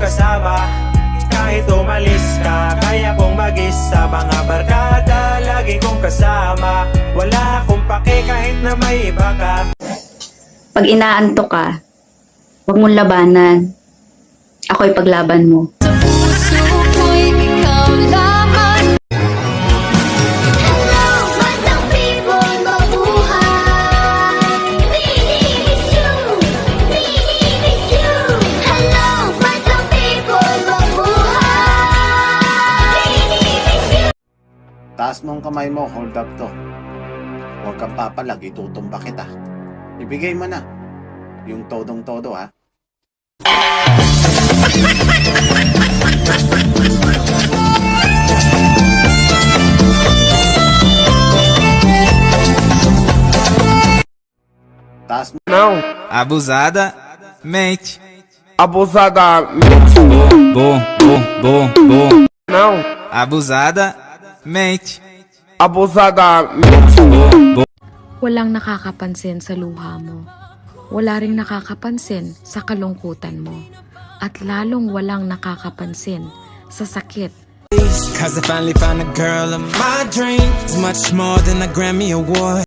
kasama. Kahit umalis ka, kaya kong mag-isa. Mga barkada, lagi kong kasama. Wala akong pake kahit na may iba ka. Pag inaantok ka, huwag mong labanan. Ako'y paglaban mo. Taas mong kamay mo, hold up to. Huwag kang papalag, itutumba kita. Ibigay mo na. Yung todong-todo, ha? Taas mo. Não, Abusada, mente. abusada, mente. Bom, bom, bom, bom. Não, Abusada, mente. abusada, mente. Walang nakakapansin sa luha mo. Wala ring nakakapansin sa kalungkutan mo. At lalong walang nakakapansin sa sakit. Cause I finally found a girl of my dreams. Much more than a Grammy Award.